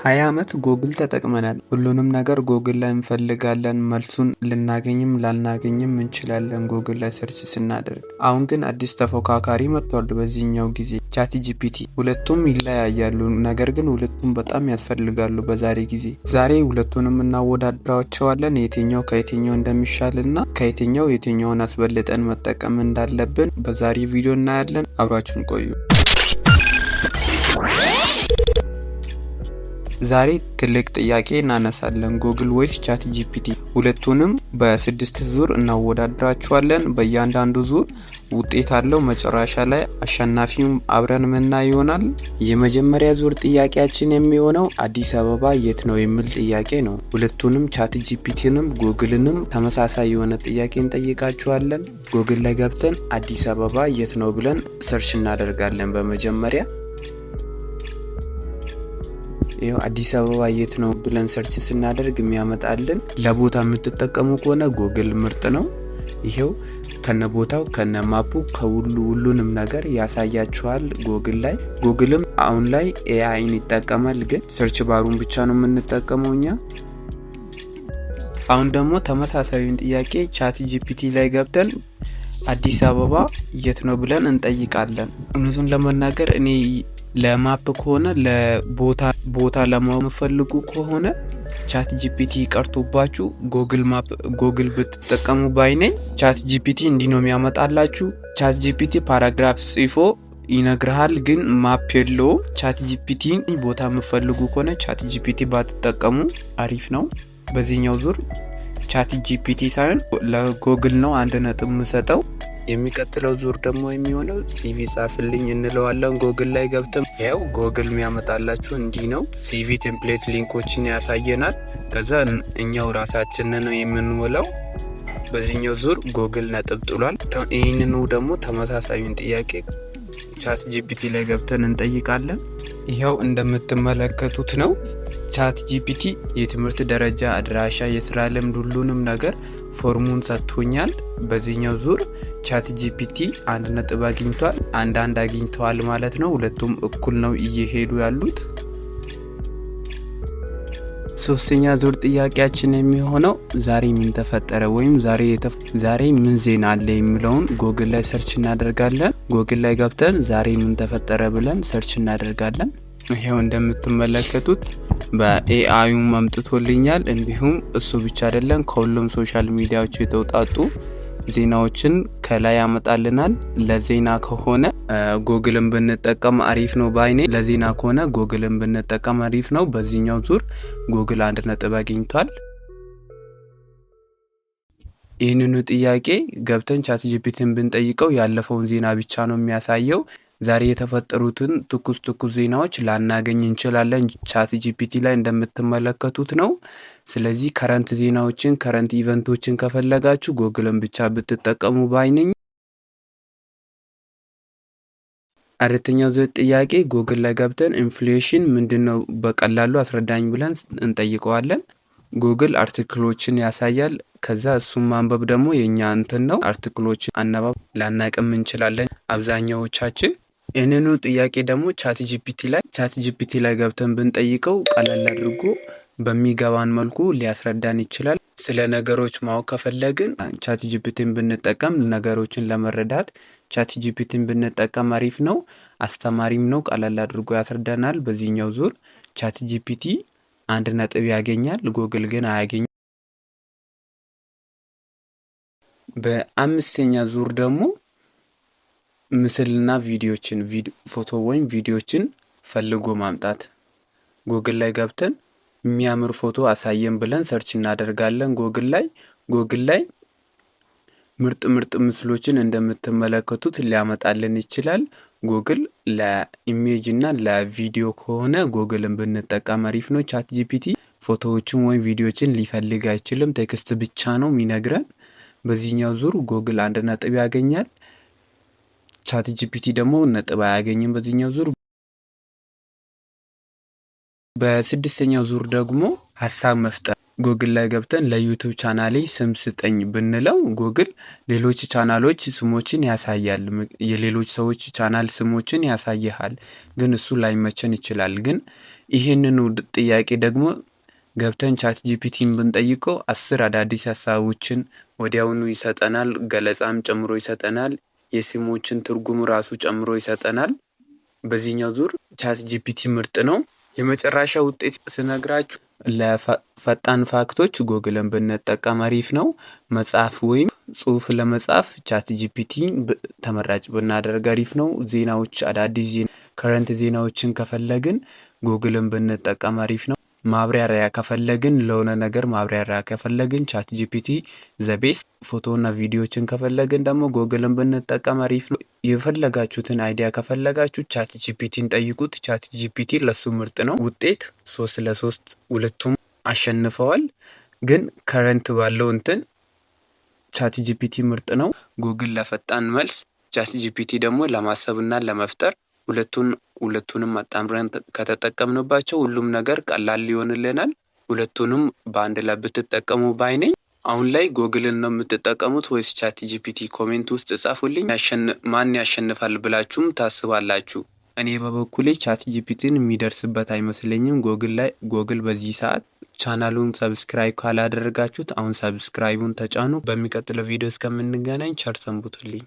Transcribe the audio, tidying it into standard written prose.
20 ዓመት ጎግል ተጠቅመናል። ሁሉንም ነገር ጎግል ላይ እንፈልጋለን። መልሱን ልናገኝም ላናገኝም እንችላለን ጎግል ላይ ሰርች ስናደርግ። አሁን ግን አዲስ ተፎካካሪ መጥቷል በዚህኛው ጊዜ ቻት ጂፒቲ። ሁለቱም ይለያያሉ፣ ነገር ግን ሁለቱም በጣም ያስፈልጋሉ በዛሬ ጊዜ። ዛሬ ሁለቱንም እናወዳድራቸዋለን፣ የትኛው ከየትኛው እንደሚሻልና ከየትኛው የትኛውን አስበልጠን መጠቀም እንዳለብን በዛሬ ቪዲዮ እናያለን። አብራችሁን ቆዩ። ዛሬ ትልቅ ጥያቄ እናነሳለን፣ ጎግል ወይስ ቻት ጂፒቲ? ሁለቱንም በ6 ዙር እናወዳድራቸዋለን። በእያንዳንዱ ዙር ውጤት አለው። መጨረሻ ላይ አሸናፊውም አብረን ምናይ ይሆናል። የመጀመሪያ ዙር ጥያቄያችን የሚሆነው አዲስ አበባ የት ነው የሚል ጥያቄ ነው። ሁለቱንም ቻት ጂፒቲንም ጎግልንም ተመሳሳይ የሆነ ጥያቄ እንጠይቃቸዋለን። ጎግል ላይ ገብተን አዲስ አበባ የት ነው ብለን ሰርች እናደርጋለን። በመጀመሪያ ይሄው አዲስ አበባ የት ነው ብለን ሰርች ስናደርግ የሚያመጣልን፣ ለቦታ የምትጠቀሙ ከሆነ ጎግል ምርጥ ነው። ይሄው ከነቦታው ከነማፑ ሁሉንም ነገር ያሳያችኋል ጎግል ላይ። ጎግልም አሁን ላይ ኤአይን ይጠቀማል፣ ግን ሰርች ባሩን ብቻ ነው የምንጠቀመው እኛ። አሁን ደግሞ ተመሳሳዩን ጥያቄ ቻት ጂፒቲ ላይ ገብተን አዲስ አበባ የት ነው ብለን እንጠይቃለን። እውነቱን ለመናገር እኔ ለማፕ ከሆነ ለቦታ ለማወቅ የምፈልጉ ከሆነ ቻት ጂፒቲ ቀርቶባችሁ ጎግል ብትጠቀሙ ባይነኝ። ቻት ጂፒቲ እንዲህ ነው የሚያመጣላችሁ። ቻት ጂፒቲ ፓራግራፍ ጽፎ ይነግርሃል፣ ግን ማፕ የለውም። ቻት ጂፒቲ ቦታ የምፈልጉ ከሆነ ቻት ጂፒቲ ባትጠቀሙ አሪፍ ነው። በዚህኛው ዙር ቻት ጂፒቲ ሳይሆን ለጎግል ነው 1 ነጥብ የምሰጠው። የሚቀጥለው ዙር ደግሞ የሚሆነው ሲቪ ጻፍልኝ እንለዋለን። ጎግል ላይ ገብተን ያው ጎግል የሚያመጣላችሁ እንዲህ ነው። ሲቪ ቴምፕሌት ሊንኮችን ያሳየናል። ከዛ እኛው ራሳችንን ነው የምንሞላው። በዚህኛው ዙር ጎግል ነጥብ ጥሏል። ይህንኑ ደግሞ ተመሳሳዩን ጥያቄ ቻት ጂፒቲ ላይ ገብተን እንጠይቃለን። ይኸው እንደምትመለከቱት ነው። ቻት ጂፒቲ የትምህርት ደረጃ፣ አድራሻ፣ የስራ ልምድ፣ ሁሉንም ነገር ፎርሙን ሰጥቶኛል። በዚህኛው ዙር ቻት ጂፒቲ 1 ነጥብ አግኝቷል፣ አንዳንድ አግኝተዋል ማለት ነው። ሁለቱም እኩል ነው እየሄዱ ያሉት። ሶስተኛ ዙር ጥያቄያችን የሚሆነው ዛሬ ምን ተፈጠረ ወይም ዛሬ ምን ዜና አለ የሚለውን ጎግል ላይ ሰርች እናደርጋለን። ጎግል ላይ ገብተን ዛሬ ምን ተፈጠረ ብለን ሰርች እናደርጋለን። ይሄው እንደምትመለከቱት በኤአዩ አምጥቶልኛል። እንዲሁም እሱ ብቻ አይደለም፣ ከሁሉም ሶሻል ሚዲያዎች የተውጣጡ ዜናዎችን ከላይ ያመጣልናል። ለዜና ከሆነ ጎግልን ብንጠቀም አሪፍ ነው ባይኔ። ለዜና ከሆነ ጎግልን ብንጠቀም አሪፍ ነው። በዚህኛው ዙር ጎግል 1 ነጥብ አግኝቷል። ይህንኑ ጥያቄ ገብተን ቻት ጂፒቲን ብንጠይቀው ያለፈውን ዜና ብቻ ነው የሚያሳየው። ዛሬ የተፈጠሩትን ትኩስ ዜናዎች ላናገኝ እንችላለን ቻት ጂፒቲ ላይ እንደምትመለከቱት ነው። ስለዚህ ከረንት ዜናዎችን ከረንት ኢቨንቶችን ከፈለጋችሁ ጎግልን ብቻ ብትጠቀሙ ባይነኝ። አራተኛው ዙር ጥያቄ ጎግል ላይ ገብተን ኢንፍሌሽን ምንድነው በቀላሉ አስረዳኝ ብለን እንጠይቀዋለን። ጎግል አርቲክሎችን ያሳያል። ከዛ እሱም ማንበብ ደግሞ የኛ እንትን ነው። አርቲክሎችን አነባብ ላናቅም እንችላለን አብዛኛዎቻችን። ይህንኑ ጥያቄ ደግሞ ቻት ጂፒቲ ላይ ገብተን ብንጠይቀው ቀላል አድርጎ በሚገባን መልኩ ሊያስረዳን ይችላል። ስለ ነገሮች ማወቅ ከፈለግን ቻት ጂፒቲን ብንጠቀም ነገሮችን ለመረዳት ቻት ጂፒቲን ብንጠቀም አሪፍ ነው፣ አስተማሪም ነው፣ ቀላል አድርጎ ያስረዳናል። በዚህኛው ዙር ቻት ጂፒቲ 1 ነጥብ ያገኛል፣ ጎግል ግን አያገኝም። በአምስተኛ ዙር ደግሞ ምስልና ቪዲዮችን ፎቶ ወይም ቪዲዮችን ፈልጎ ማምጣት። ጎግል ላይ ገብተን የሚያምር ፎቶ አሳየን ብለን ሰርች እናደርጋለን። ጎግል ላይ ምርጥ ምስሎችን እንደምትመለከቱት ሊያመጣልን ይችላል። ጎግል ለኢሜጅ እና ለቪዲዮ ከሆነ ጎግልን ብንጠቀም አሪፍ ነው። ቻት ጂፒቲ ፎቶዎችን ወይም ቪዲዮችን ሊፈልግ አይችልም፣ ቴክስት ብቻ ነው የሚነግረን። በዚህኛው ዙር ጎግል 1 ነጥብ ያገኛል፣ ቻት ጂፒቲ ደግሞ ነጥብ አያገኝም በዚህኛው ዙር። በስድስተኛው ዙር ደግሞ ሀሳብ መፍጠር። ጎግል ላይ ገብተን ለዩቲዩብ ቻናሌ ስም ስጠኝ ብንለው ጎግል ሌሎች ቻናሎች ስሞችን ያሳያል። የሌሎች ሰዎች ቻናል ስሞችን ያሳይሃል፣ ግን እሱ ላይመቸን ይችላል። ግን ይሄንን ጥያቄ ደግሞ ገብተን ቻት ጂፒቲን ብንጠይቀው 10 አዳዲስ ሀሳቦችን ወዲያውኑ ይሰጠናል። ገለጻም ጨምሮ ይሰጠናል። የስሞችን ትርጉም ራሱ ጨምሮ ይሰጠናል። በዚህኛው ዙር ቻት ጂፒቲ ምርጥ ነው። የመጨረሻ ውጤት ስነግራችሁ ለፈጣን ፋክቶች ጎግልን ብንጠቀም አሪፍ ነው። መጽሐፍ ወይም ጽሁፍ ለመጻፍ ቻት ጂፒቲን ተመራጭ ብናደርግ አሪፍ ነው። ዜናዎች፣ አዳዲስ ከረንት ዜናዎችን ከፈለግን ጎግልን ብንጠቀም አሪፍ ነው። ማብራሪያ ከፈለግን ለሆነ ነገር ማብራሪያ ከፈለግን ቻት ጂፒቲ ዘቤስት። ፎቶና ቪዲዮዎችን ከፈለግን ደግሞ ጎግልን ብንጠቀም አሪፍ ነው። የፈለጋችሁትን አይዲያ ከፈለጋችሁ ቻት ጂፒቲን ጠይቁት። ቻት ጂፒቲ ለሱ ምርጥ ነው። ውጤት 3-3 ሁለቱም አሸንፈዋል። ግን ከረንት ባለው ቻት ጂፒቲ ምርጥ ነው። ጉግል ለፈጣን መልስ፣ ቻት ጂፒቲ ደግሞ ለማሰብና ለመፍጠር። ሁለቱንም አጣምረን ከተጠቀምንባቸው ሁሉም ነገር ቀላል ሊሆንልናል። ሁለቱንም በአንድ ላይ ብትጠቀሙ ባይ ነኝ። አሁን ላይ ጎግልን ነው የምትጠቀሙት ወይስ ቻት ጂፒቲ? ኮሜንት ውስጥ ጻፉልኝ። ማን ያሸንፋል ብላችሁም ታስባላችሁ? እኔ በበኩሌ ቻት ጂፒቲን የሚደርስበት አይመስለኝም። ጎግል በዚህ ሰዓት ቻናሉን ሰብስክራይብ ካላደረጋችሁት አሁን ሰብስክራይቡን ተጫኑ። በሚቀጥለው ቪዲዮ እስከምንገናኝ ቸር ሰንብቱልኝ።